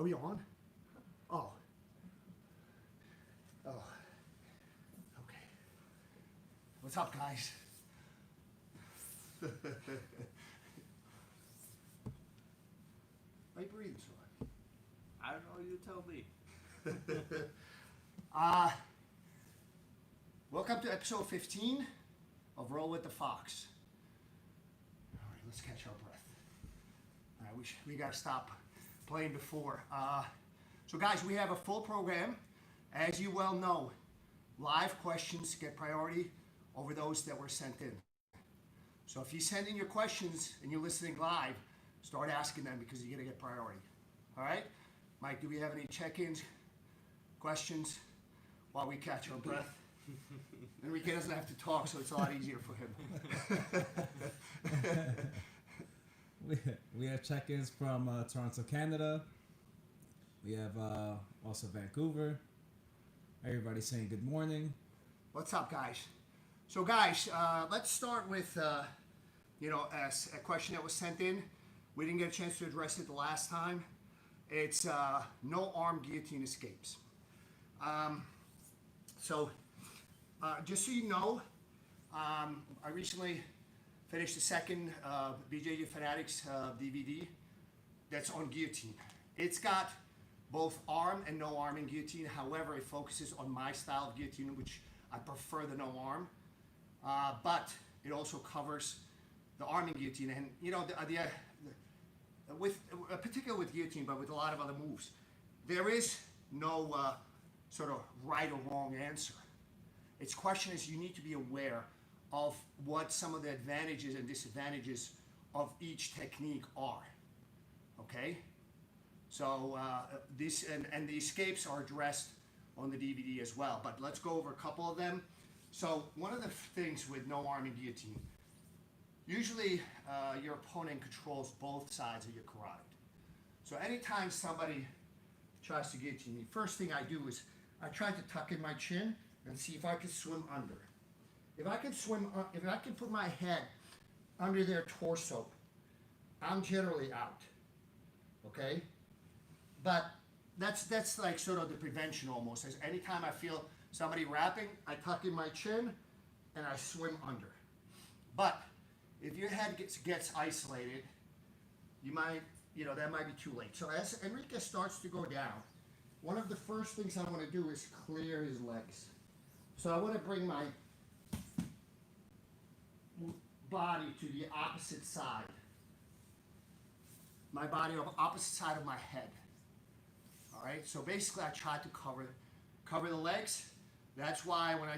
Are we on? Oh. Oh. Okay. What's up, guys? Why are you breathing so hard? I don't know, you tell me. Welcome to episode 15 of Roll with the Fox. All right, let's catch our breath. All right, we got to stop playing before. So guys, we have a full program. As you well know, live questions get priority over those that were sent in. So if you send in your questions and you're listening live, start asking them because you're going to get priority. All right? Mike, do we have any check-ins, questions while we catch our breath? Enrique doesn't have to talk, so it's a lot easier for him. We have check-ins from Toronto, Canada. We have also Vancouver. Everybody saying good morning. What's up, guys? So, guys, let's start with, as a question that was sent in. We didn't get a chance to address it the last time. It's no arm guillotine escapes. Just so you know, I recently finished the second BJJ Fanatics DVD that's on guillotine. It's got both arm and no arm in guillotine. However, it focuses on my style of guillotine, which I prefer the no arm. But it also covers the arm in guillotine. And, particularly with guillotine, but with a lot of other moves, there is no sort of right or wrong answer. Its question is you need to be aware of what some of the advantages and disadvantages of each technique are. Okay? So this and the escapes are addressed on the DVD as well. But let's go over a couple of them. So one of the things with no arm and guillotine, usually your opponent controls both sides of your carotid. So anytime somebody tries to guillotine me, first thing I do is I try to tuck in my chin and see if I can swim under. If I can put my head under their torso, I'm generally out. Okay? But that's like sort of the prevention almost. As anytime I feel somebody wrapping, I tuck in my chin and I swim under. But if your head gets isolated, you might, that might be too late. So as Enrique starts to go down, one of the first things I want to do is clear his legs. So I want to bring my body to the opposite side. My body on the opposite side of my head. All right. So basically, I try to cover the legs. That's why when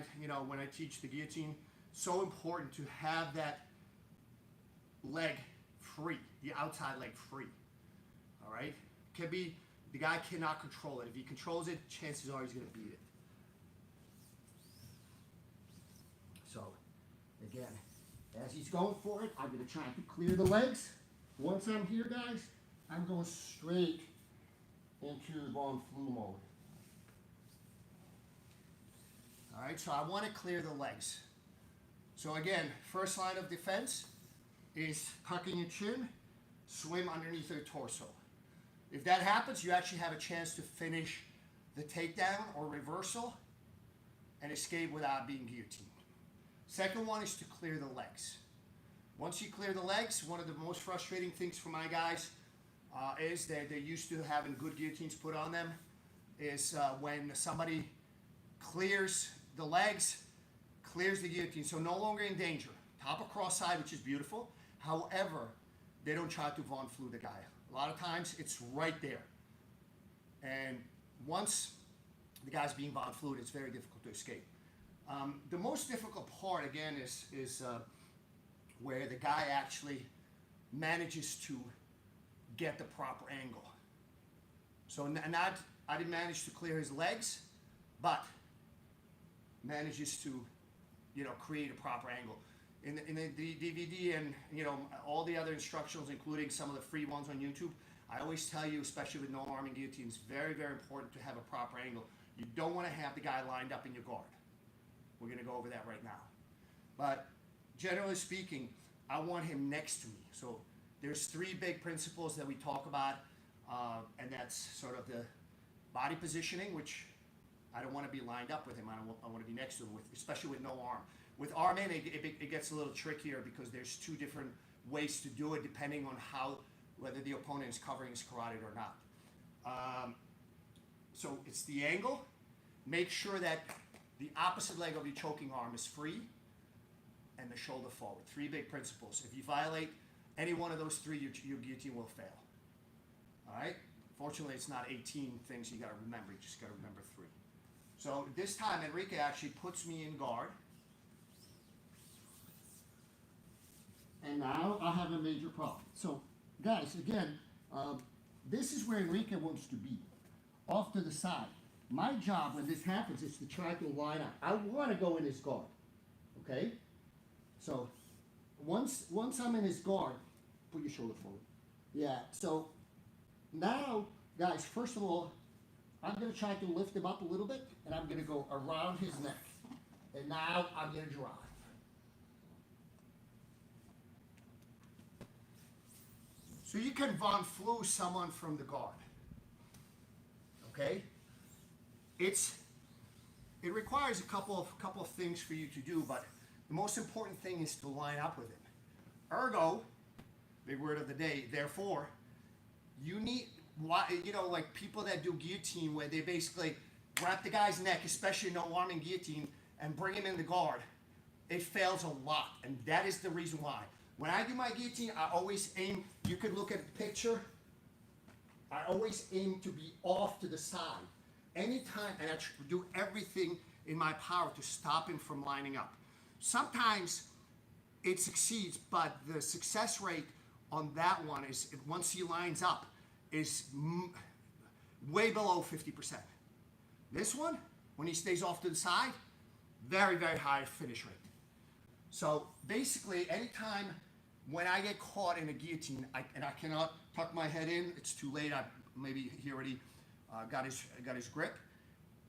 I teach the guillotine, so important to have that leg free, the outside leg free. All right. Can be the guy cannot control it. If he controls it, chances are he's going to beat it. So, again, as he's going for it, I'm going to try to clear the legs. Once I'm here, guys, I'm going straight into the FLUE mode. All right, so I want to clear the legs. So again, first line of defense is tucking your chin, swim underneath your torso. If that happens, you actually have a chance to finish the takedown or reversal and escape without being guillotined. Second one is to clear the legs. Once you clear the legs, one of the most frustrating things for my guys is that they're used to having good guillotines put on them, is when somebody clears the legs, clears the guillotine, so no longer in danger. Top of cross side, which is beautiful. However, they don't try to FLUE the guy. A lot of times, it's right there. And once the guy's being FLUEd, it's very difficult to escape. The most difficult part, again, is where the guy actually manages to get the proper angle. So I didn't manage to clear his legs, but manages to, create a proper angle. In the DVD and, all the other instructionals, including some of the free ones on YouTube, I always tell you, especially with no arm and guillotine, it's very, very important to have a proper angle. You don't want to have the guy lined up in your guard. We're going to go over that right now. But generally speaking, I want him next to me. So there's three big principles that we talk about And that's sort of the body positioning, which I don't want to be lined up with him. I want to be next to him, especially with no arm. With arm in, it gets a little trickier because there's two different ways to do it depending on whether the opponent is covering his carotid or not. So it's the angle. Make sure that the opposite leg of your choking arm is free and the shoulder forward. 3 big principles. If you violate any one of those 3, your guillotine will fail. All right? Fortunately, it's not 18 things you got to remember. You just got to remember 3. So this time, Enrique actually puts me in guard. And now I have a major problem. So, guys, again, this is where Enrique wants to be, off to the side. My job when this happens is to try to line up. I want to go in his guard, okay? So, once I'm in his guard, put your shoulder forward. Yeah, so now, guys, first of all, I'm going to try to lift him up a little bit, and I'm going to go around his neck. And now I'm going to drive. So you can FLUE someone from the guard. Okay? It requires a couple of things for you to do, but the most important thing is to line up with him. Ergo, big word of the day, therefore, you need, like people that do guillotine where they basically grab the guy's neck, especially no arm in guillotine, and bring him in the guard. It fails a lot, and that is the reason why. When I do my guillotine, I always aim, you could look at the picture, I always aim to be off to the side. Anytime, and I do everything in my power to stop him from lining up. Sometimes it succeeds, but the success rate on that one is, once he lines up, is way below 50%. This one, when he stays off to the side, very, very high finish rate. So basically, anytime when I get caught in a guillotine, and I cannot tuck my head in, it's too late. Maybe he already got his grip,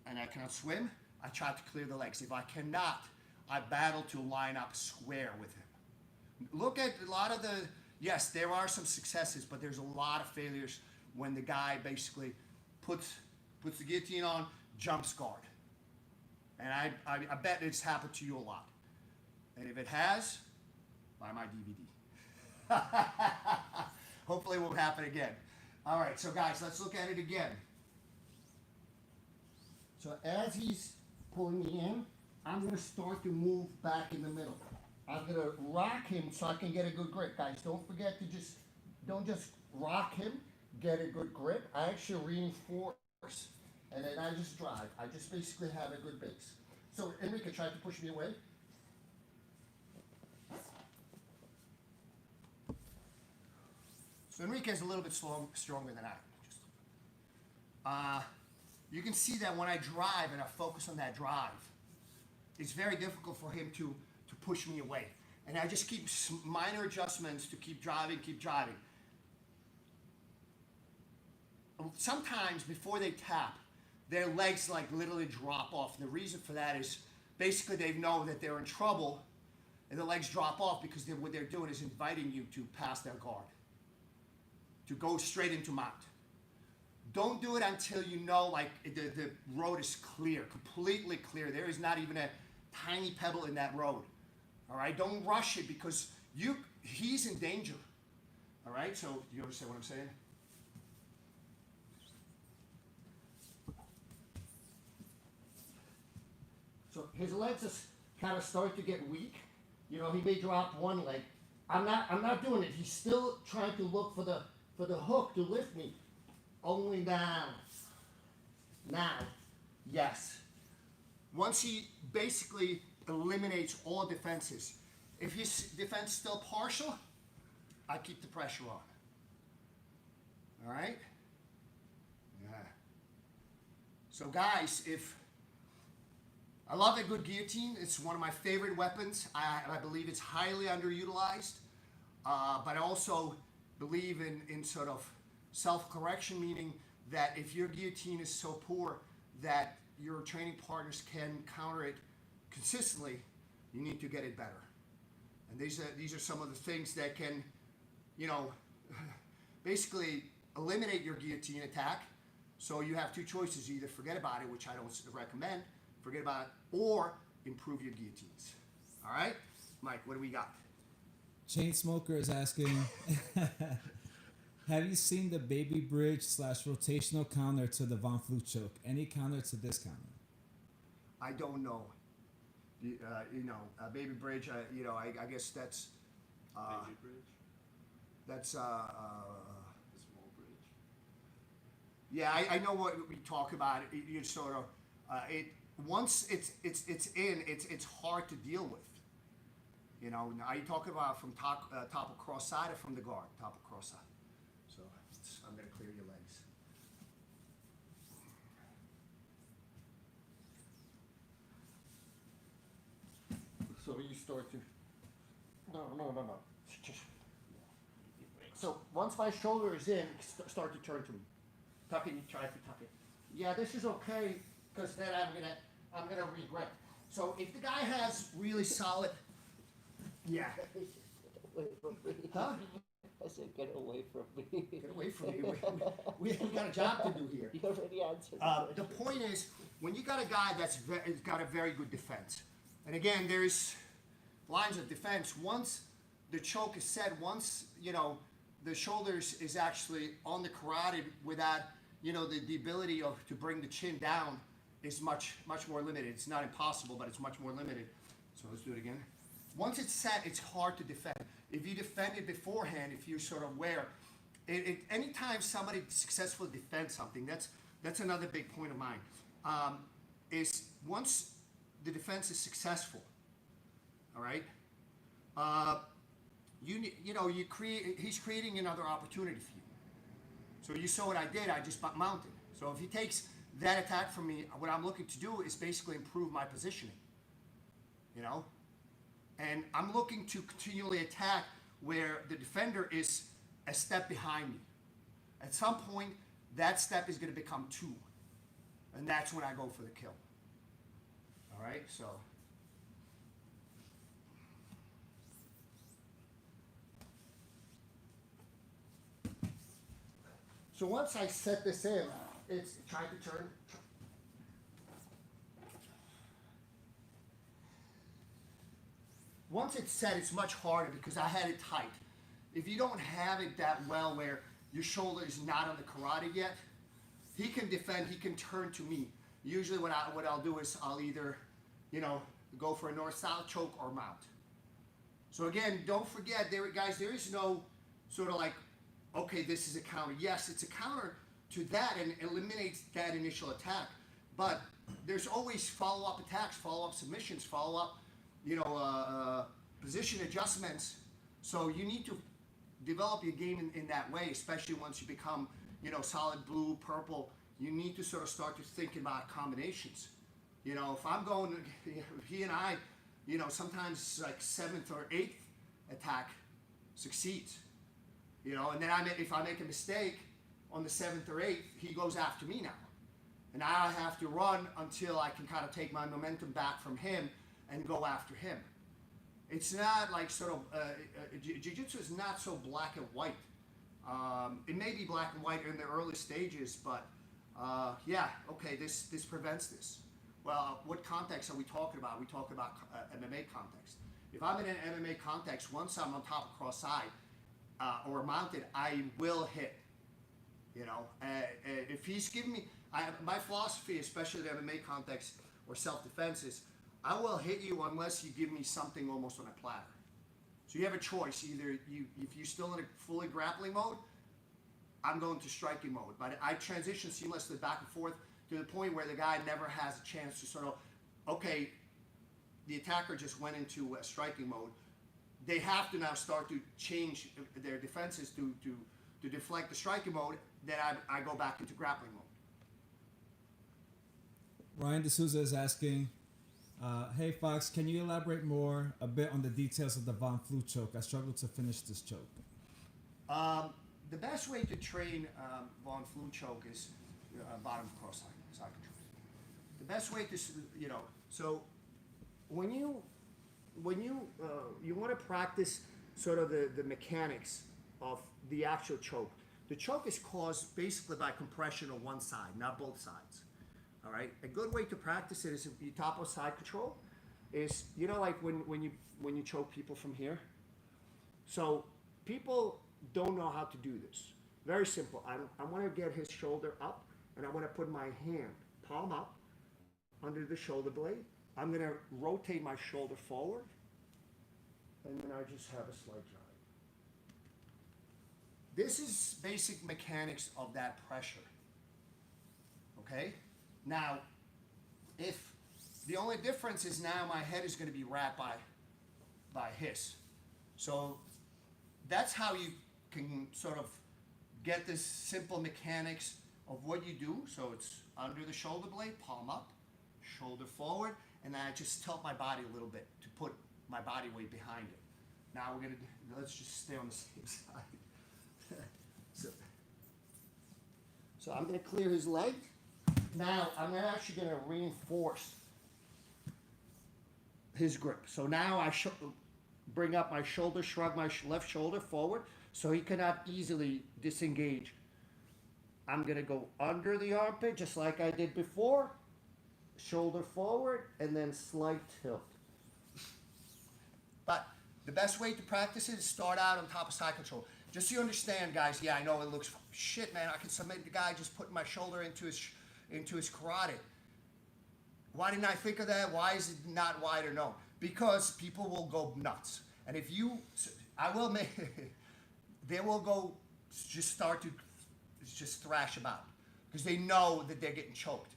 and I cannot swim. I try to clear the legs. If I cannot, I battle to line up square with him. Look at a lot of the, yes, there are some successes, but there's a lot of failures when the guy basically puts the guillotine on, jumps guard. And I bet it's happened to you a lot. And if it has, buy my DVD. Hopefully it won't happen again. All right, so guys, let's look at it again. So as he's pulling me in, I'm going to start to move back in the middle. I'm going to rock him so I can get a good grip. Guys, don't forget to don't just rock him, get a good grip. I actually reinforce, and then I just drive. I just basically have a good base. So Enrique tried to push me away. So Enrique is a little bit stronger than I am. You can see that when I drive and I focus on that drive, it's very difficult for him to push me away. And I just keep minor adjustments to keep driving. Sometimes before they tap, their legs like literally drop off. And the reason for that is basically they know that they're in trouble and the legs drop off because what they're doing is inviting you to pass their guard, to go straight into mount. Don't do it until you know like the road is clear, completely clear. There is not even a tiny pebble in that road. All right, don't rush it because he's in danger. All right, so you understand what I'm saying? So his legs is kind of starting to get weak. You know, he may drop one leg. I'm not doing it. He's still trying to look for the hook to lift me. Only now. Now. Yes. Once he basically eliminates all defenses. If his defense is still partial, I keep the pressure on. All right? Yeah. So guys, I love a good guillotine. It's one of my favorite weapons. I believe it's highly underutilized. But I also believe in sort of self-correction, meaning that if your guillotine is so poor that your training partners can counter it consistently, you need to get it better. And these are some of the things that can, basically eliminate your guillotine attack. So you have two choices: either forget about it, which I don't recommend, forget about it, or improve your guillotines. All right, Mike, what do we got? Chainsmoker is asking, have you seen the baby bridge / rotational counter to the Von Flue choke? Any counter to this counter? I don't know. Baby bridge. I guess that's. Baby bridge? That's The small bridge. Yeah, I know what we talk about. You sort of once it's in, it's hard to deal with. Are you talking about from top of cross side or from the guard? Top of cross side. So I'm gonna clear your legs. So you start to. No. So once my shoulder is in, start to turn to me. Tuck it. You try to tuck it. Yeah, this is okay because then I'm gonna regret. So if the guy has really solid. Yeah. Away from me. Huh? I said, get away from me. Get away from me. We got a job to do here. You already answered. The point is, when you got a guy that's got a very good defense, and again, there's lines of defense. Once the choke is set, once the shoulders is actually on the carotid without the ability to bring the chin down is much more limited. It's not impossible, but it's much more limited. So let's do it again. Once it's set, it's hard to defend. If you defend it beforehand, if you're sort of aware, anytime somebody successfully defends something, that's another big point of mine. Is once the defense is successful, all right, he's creating another opportunity for you. So you saw what I did. I just mounted. So if he takes that attack from me, what I'm looking to do is basically improve my positioning. And I'm looking to continually attack where the defender is a step behind me. At some point, that step is going to become 2. And that's when I go for the kill. All right, so. So once I set this in, it's try to turn. Once it's set, it's much harder because I had it tight. If you don't have it that well where your shoulder is not on the carotid yet, he can defend, he can turn to me. Usually what I'll do is I'll either, go for a north-south choke or mount. So again, don't forget, there is no sort of like, okay, this is a counter. Yes, it's a counter to that and eliminates that initial attack. But there's always follow-up attacks, follow-up submissions, follow-up position adjustments. So you need to develop your game in that way, especially once you become, solid blue, purple. You need to sort of start to think about combinations. If I'm going, he and I, sometimes like 7th or 8th attack succeeds. And then if I make a mistake on the 7th or 8th, he goes after me now. And I have to run until I can kind of take my momentum back from him and go after him. It's not like sort of, Jiu-Jitsu is not so black and white. It may be black and white in the early stages, but this prevents this. Well, what context are we talking about? We talk about MMA context. If I'm in an MMA context, once I'm on top of cross side or mounted, I will hit. If he's giving me, my philosophy, especially the MMA context or self-defense, is I will hit you unless you give me something almost on a platter. So you have a choice. Either if you're still in a fully grappling mode, I'm going to striking mode. But I transition seamlessly back and forth to the point where the guy never has a chance to sort of, okay, the attacker just went into a striking mode. They have to now start to change their defenses to deflect the striking mode. Then I go back into grappling mode. Ryan D'Souza is asking, hey Fox, can you elaborate a bit on the details of the Von Flue choke? I struggled to finish this choke. The best way to train Von Flue choke is bottom cross line, side control. The best way to, so when you want to practice sort of the mechanics of the actual choke, The choke is caused basically by compression on one side, not both sides. All right. A good way to practice it is if you top of side control. Is like when you choke people from here. So people don't know how to do this. Very simple. I want to get his shoulder up, and I want to put my hand palm up under the shoulder blade. I'm going to rotate my shoulder forward, and then I just have a slight drive. This is basic mechanics of that pressure. Okay? Now, if the only difference is now my head is going to be wrapped by his. So that's how you can sort of get this simple mechanics of what you do. So it's under the shoulder blade, palm up, shoulder forward, and then I just tilt my body a little bit to put my body weight behind it. Now let's just stay on the same side. So I'm going to clear his leg. Now I'm actually going to reinforce his grip. So now I bring up my shoulder, shrug my left shoulder forward so he cannot easily disengage. I'm going to go under the armpit just like I did before, shoulder forward, and then slight tilt. But the best way to practice it is start out on top of side control. Just so you understand, guys, yeah, I know it looks, shit, man, I can submit the guy just putting my shoulder into his carotid. Why didn't I think of that? Why is it not wider? No, because people will go nuts. And if you, they will go just start to just thrash about because they know that they're getting choked.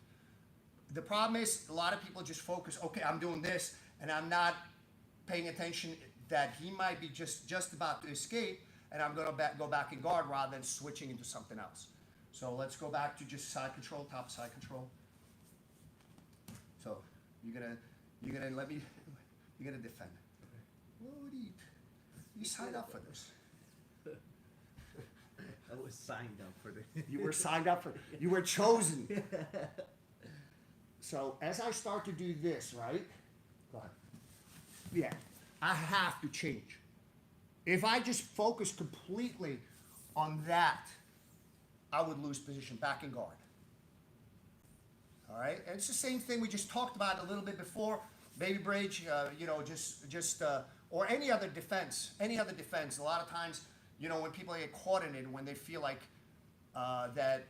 The problem is a lot of people just focus, okay, I'm doing this, and I'm not paying attention that he might be just about to escape, and I'm going to go back in guard rather than switching into something else. So let's go back to just side control, top side control. So you're gonna let me, you're gonna defend. What do you signed up for this? I was signed up for this. You were signed up for, you were chosen. So as I start to do this, right? Go ahead. Yeah, I have to change. If I just focus completely on that, I would lose position, back in guard. All right, and it's the same thing we just talked about a little bit before. Baby bridge, or any other defense. A lot of times, when people get caught in it, when they feel like that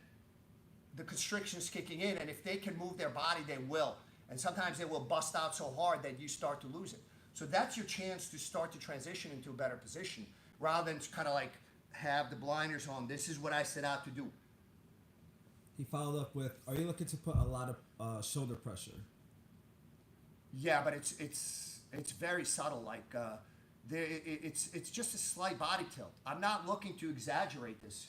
the constriction is kicking in, and if they can move their body, they will. And sometimes they will bust out so hard that you start to lose it. So that's your chance to start to transition into a better position, rather than kind of like have the blinders on. This is what I set out to do. He followed up with, are you looking to put a lot of shoulder pressure? Yeah, but it's very subtle. Like it's just a slight body tilt. I'm not looking to exaggerate this.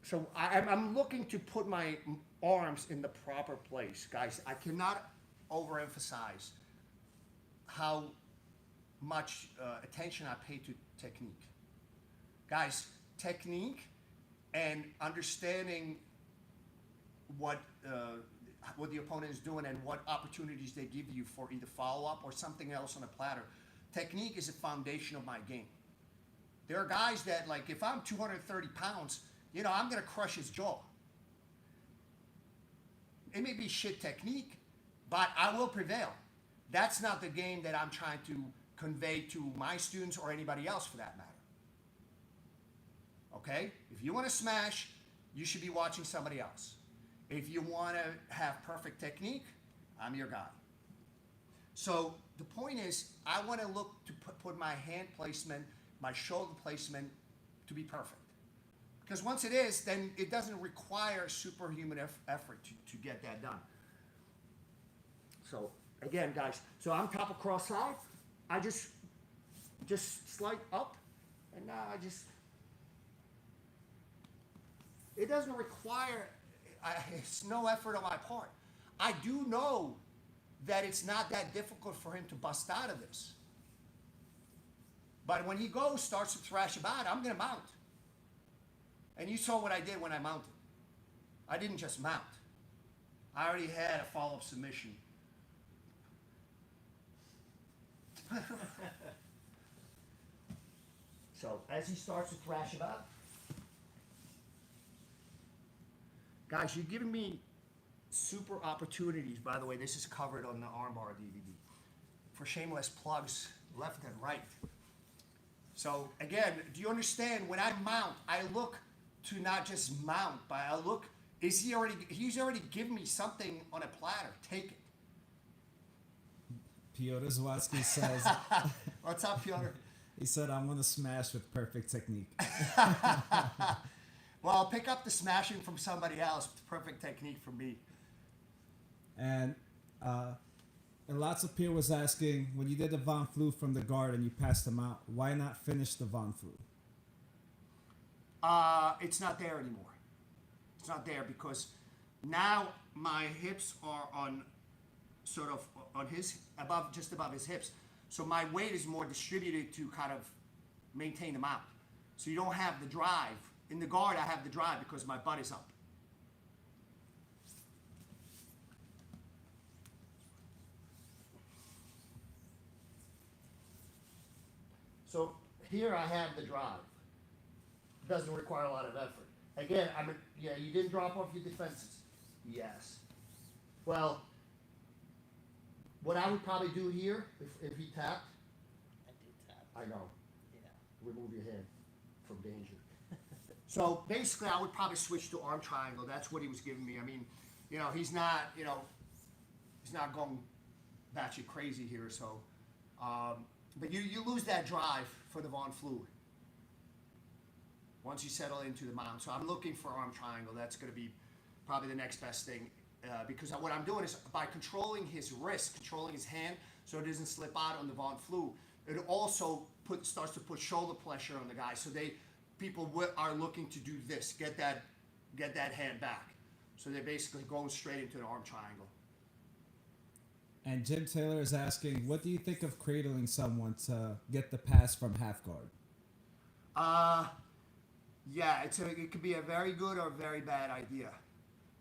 So I'm looking to put my arms in the proper place, guys. I cannot overemphasize how much attention I pay to technique. Guys, technique and understanding what the opponent is doing and what opportunities they give you for either follow-up or something else on a platter. Technique is the foundation of my game. There are guys that, like, if I'm 230 pounds, I'm going to crush his jaw. It may be shit technique, but I will prevail. That's not the game that I'm trying to convey to my students or anybody else for that matter. Okay? If you want to smash, you should be watching somebody else. If you want to have perfect technique, I'm your guy. So the point is, I want to look to put my hand placement, my shoulder placement to be perfect. Because once it is, then it doesn't require superhuman effort to get that done. So again, guys, so I'm top of cross side. I just slide up, and now it doesn't require, it's no effort on my part. I do know that it's not that difficult for him to bust out of this. But when he starts to thrash about, I'm going to mount. And you saw what I did when I mounted. I didn't just mount. I already had a follow-up submission. So as he starts to thrash about, guys, you're giving me super opportunities. By the way, this is covered on the Armbar DVD for shameless plugs left and right. So again, do you understand? When I mount, I look to not just mount, but I look. He's already given me something on a platter. Take it. Piotr Zawadzki says, What's up, Piotr? he said, I'm going to smash with perfect technique. Well, I'll pick up the smashing from somebody else. Perfect technique from me. And lots of people was asking, when you did the Von Flue from the guard and you passed him out, why not finish the Von Flue? It's not there anymore. It's not there because now my hips are on sort of on his just above his hips. So my weight is more distributed to kind of maintain him out. So you don't have the drive. In the guard, I have the drive because my butt is up. So here I have the drive. Doesn't require a lot of effort. Again, yeah, you didn't drop off your defenses. Yes. Well, what I would probably do here, if he tapped, I did tap. I know, Yeah. remove your hand from danger. So basically, I would probably switch to arm triangle. That's what he was giving me. I mean, he's not going batshit crazy here. So, but you lose that drive for the Von Flue once you settle into the mount. So I'm looking for arm triangle. That's going to be probably the next best thing because what I'm doing is by controlling his wrist, controlling his hand, so it doesn't slip out on the Von Flue. It also starts to put shoulder pressure on the guy. So people are looking to do this, get that hand back. So they're basically going straight into the arm triangle. And Jim Taylor is asking, what do you think of cradling someone to get the pass from half guard? Yeah, it could be a very good or very bad idea.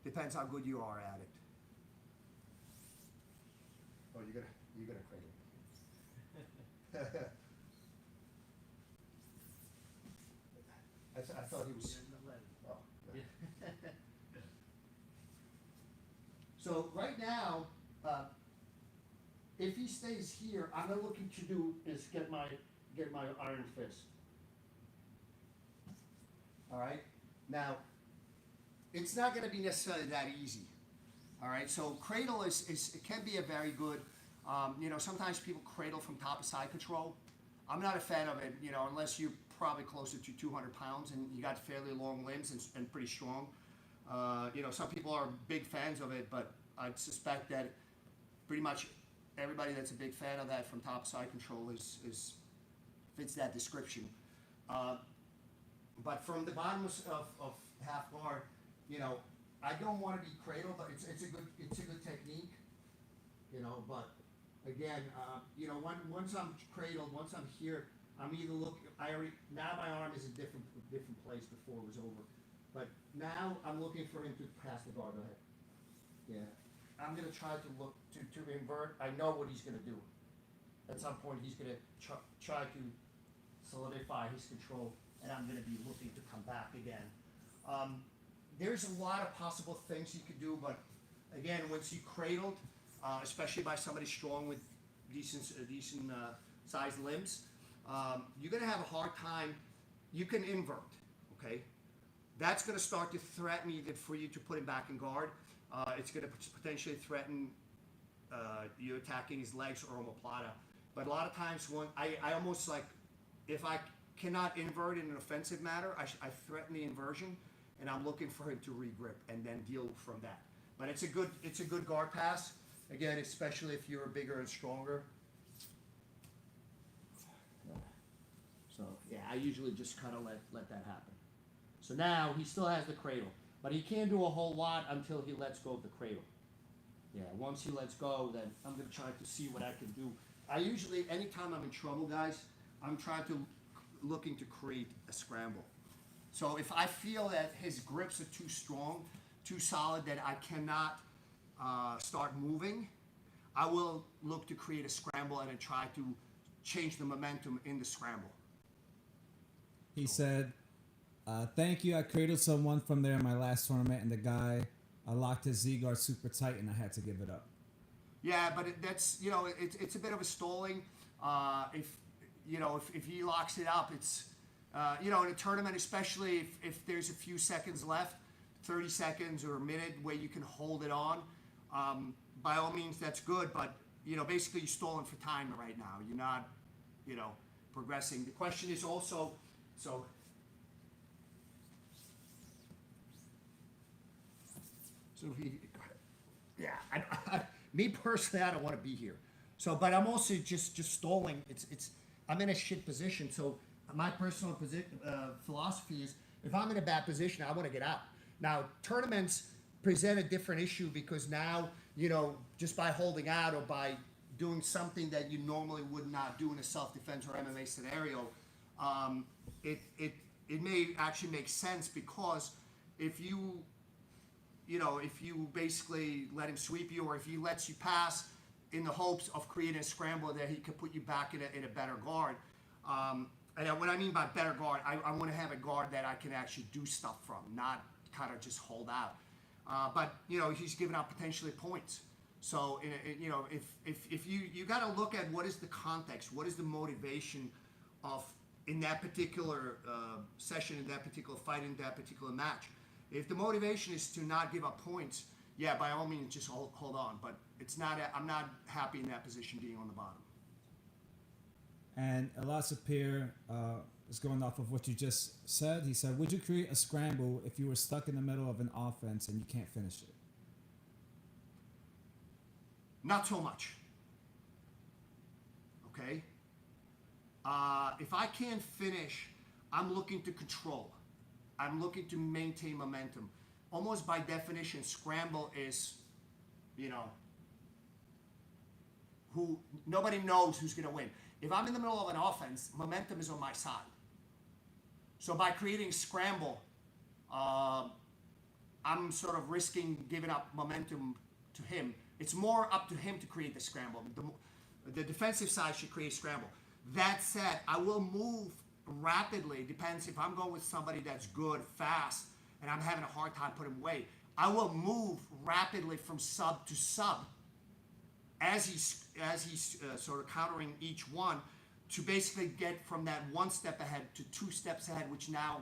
Depends how good you are at it. Oh, you're gonna cradle. I thought he was. Oh, no. So right now, if he stays here, I'm looking to do is get my iron fist. All right. Now, it's not going to be necessarily that easy. All right. So cradle it can be a very good. Sometimes people cradle from top of side control. I'm not a fan of it. Unless you're probably closer to 200 pounds and you got fairly long limbs and pretty strong. Some people are big fans of it, but I suspect that pretty much everybody that's a big fan of that from top side control is fits that description. But from the bottom of half guard, I don't want to be cradled, but it's a good technique. But again, once I'm cradled, once I'm here, I'm either now my arm is in different place before it was over. But now I'm looking for him to pass the guard. Go ahead. Yeah. I'm going to try to look to invert. I know what he's going to do. At some point, he's going to try to solidify his control, and I'm going to be looking to come back again. There's a lot of possible things you could do, but again, once you cradled, especially by somebody strong with decent sized limbs, you're going to have a hard time. You can invert, okay? That's going to start to threaten either for you to put him back in guard. It's going to potentially threaten you attacking his legs or omoplata. But a lot of times, I almost like, if I cannot invert in an offensive manner, I threaten the inversion, and I'm looking for him to regrip and then deal from that. But it's a good guard pass. Again, especially if you're bigger and stronger. So yeah, I usually just kind of let that happen. So now he still has the cradle, but he can't do a whole lot until he lets go of the cradle. Yeah, once he lets go, then I'm going to try to see what I can do. I usually, anytime I'm in trouble, guys, I'm looking to create a scramble. So if I feel that his grips are too strong, too solid, that I cannot start moving, I will look to create a scramble and then try to change the momentum in the scramble. He said, thank you. I cradled someone from there in my last tournament, and the guy locked his Z-guard super tight, and I had to give it up. Yeah, but that's, it's a bit of a stalling. If he locks it up, it's, in a tournament, especially if there's a few seconds left, 30 seconds or a minute where you can hold it on, by all means, that's good. But, basically you're stalling for time right now. You're not, progressing. The question is also, so me personally, I don't want to be here. So, but I'm also just stalling. I'm in a shit position. So my personal philosophy is, if I'm in a bad position, I want to get out. Now, tournaments present a different issue because now, just by holding out or by doing something that you normally would not do in a self-defense or MMA scenario, it may actually make sense, because if you basically let him sweep you, or if he lets you pass in the hopes of creating a scramble that he could put you back in a better guard. And what I mean by better guard, I want to have a guard that I can actually do stuff from, not kind of just hold out. But he's giving out potentially points. So if you got to look at what is the context, what is the motivation of in that particular session, in that particular fight, in that particular match. If the motivation is to not give up points, yeah, by all means, just hold on. But it's not. I'm not happy in that position, being on the bottom. And Elasapir is going off of what you just said. He said, would you create a scramble if you were stuck in the middle of an offense and you can't finish it? Not so much. Okay? If I can't finish, I'm looking to control. I'm looking to maintain momentum. Almost by definition, scramble is, who nobody knows who's going to win. If I'm in the middle of an offense, momentum is on my side. So by creating scramble, I'm sort of risking giving up momentum to him. It's more up to him to create the scramble. The defensive side should create scramble. That said, I will move rapidly. Depends if I'm going with somebody that's good, fast, and I'm having a hard time putting him away. I will move rapidly from sub to sub as he's sort of countering each one, to basically get from that one step ahead to two steps ahead, which now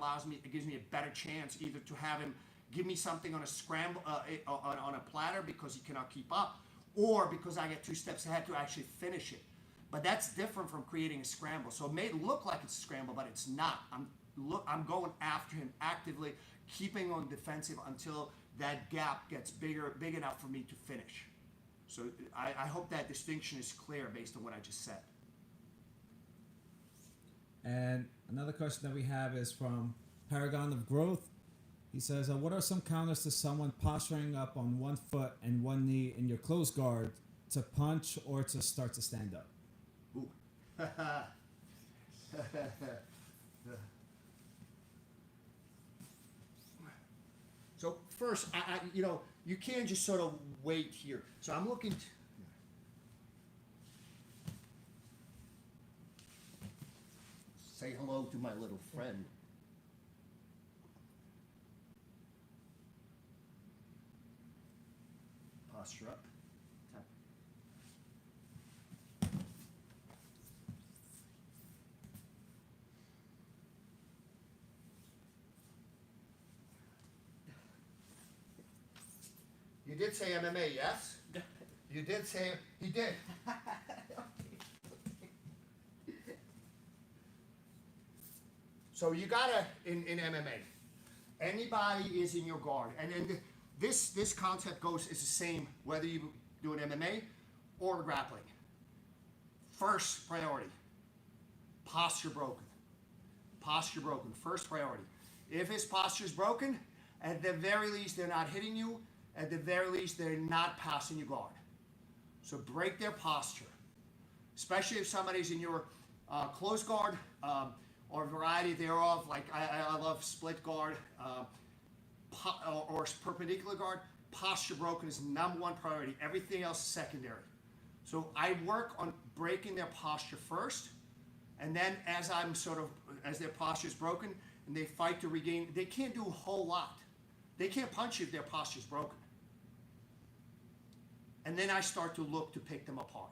gives me a better chance either to have him give me something on a scramble, on a platter because he cannot keep up, or because I get two steps ahead to actually finish it. But that's different from creating a scramble. So it may look like it's a scramble, but it's not. I'm going after him actively, keeping on defensive until that gap gets big enough for me to finish. So I hope that distinction is clear based on what I just said. And another question that we have is from Paragon of Growth. He says, what are some counters to someone posturing up on one foot and one knee in your closed guard to punch or to start to stand up? Ooh. So first, you can't just sort of wait here. So I'm looking. Say hello to my little friend. Posture up. You did say MMA, yes? You did say, he did. So you gotta, in MMA, anybody is in your guard. And then this concept is the same whether you do an MMA or grappling. First priority, posture broken. Posture broken, first priority. If his posture is broken, at the very least they're not hitting you, at the very least they're not passing your guard. So break their posture, especially if somebody's in your close guard, or a variety thereof, like I love split guard or perpendicular guard. Posture broken is number one priority. Everything else is secondary. So I work on breaking their posture first, and then as their posture is broken and they fight to regain, they can't do a whole lot. They can't punch you if their posture is broken. And then I start to look to pick them apart.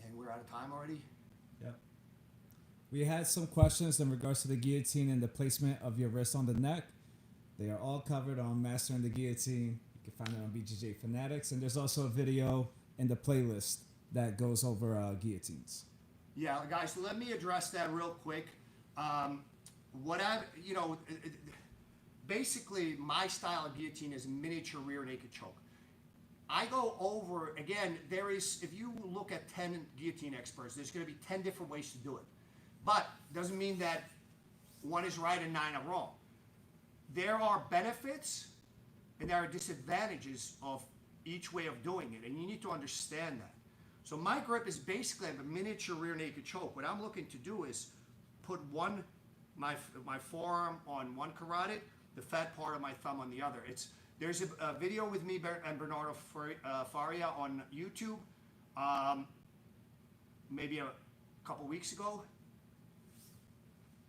And we're out of time already? Yep. We had some questions in regards to the guillotine and the placement of your wrist on the neck. They are all covered on Mastering the Guillotine. You can find it on BJJ Fanatics. And there's also a video in the playlist that goes over guillotines. Yeah, guys, let me address that real quick. Basically, my style of guillotine is miniature rear naked choke. I go over, again, if you look at 10 guillotine experts, there's going to be 10 different ways to do it. But doesn't mean that one is right and 9 are wrong. There are benefits and there are disadvantages of each way of doing it, and you need to understand that. So my grip is basically a miniature rear naked choke. What I'm looking to do is put my forearm on one carotid, the fat part of my thumb on the other. There's a video with me and Bernardo Faria on YouTube, maybe a couple weeks ago.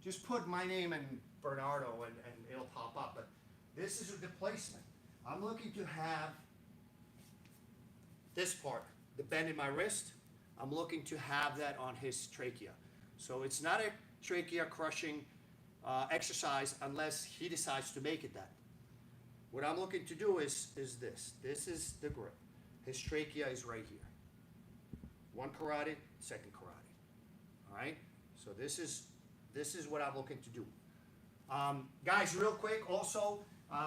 Just put my name and Bernardo and it'll pop up. But this is the placement. I'm looking to have this part, the bend in my wrist. I'm looking to have that on his trachea. So it's not a trachea crushing exercise unless he decides to make it that. What I'm looking to do is this. This is the grip. His trachea is right here. One carotid, second carotid. All right. So this is what I'm looking to do. Guys, real quick. Also,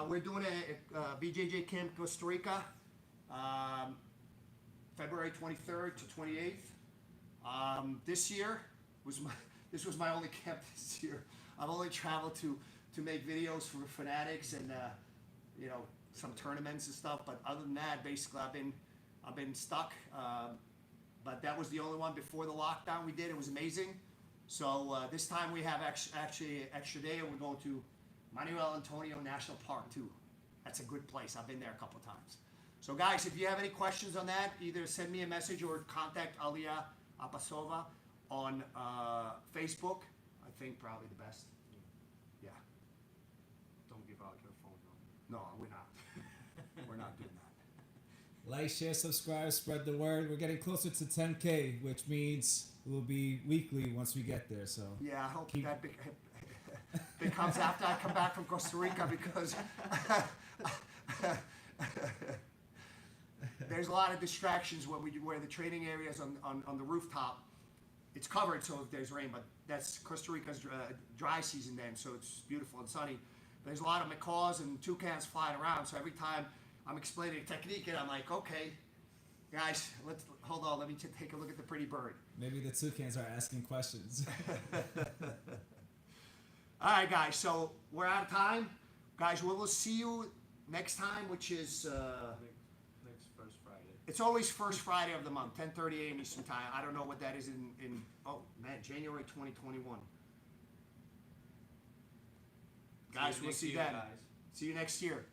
we're doing a BJJ camp Costa Rica, February 23rd to 28th. This year this was my only camp this year. I've only traveled to make videos for Fanatics and some tournaments and stuff. But other than that, basically I've been stuck. But that was the only one before the lockdown we did. It was amazing. So this time we have actually extra day, and we're going to Manuel Antonio National Park too. That's a good place. I've been there a couple of times. So guys, if you have any questions on that, either send me a message or contact Alia Apasova on Facebook. I think probably the best. Yeah. Don't give out your phone number. No, we're not. We're not doing that. Like, share, subscribe, spread the word. We're getting closer to 10K, which means it will be weekly once we get there. So Yeah, I hope that becomes after I come back from Costa Rica, because there's a lot of distractions where the training areas on the rooftop. It's covered, so if there's rain, but that's Costa Rica's dry season then, so it's beautiful and sunny. There's a lot of macaws and toucans flying around, so every time I'm explaining a technique, and I'm like, okay, guys, hold on, let me take a look at the pretty bird. maybe the toucans are asking questions. All right, guys, so we're out of time. Guys, we will see you next time, which is... Next first Friday. It's always first Friday of the month, 10:30 a.m. Eastern Time. I don't know what that is in January 2021. Guys, we'll see you then. See you next year.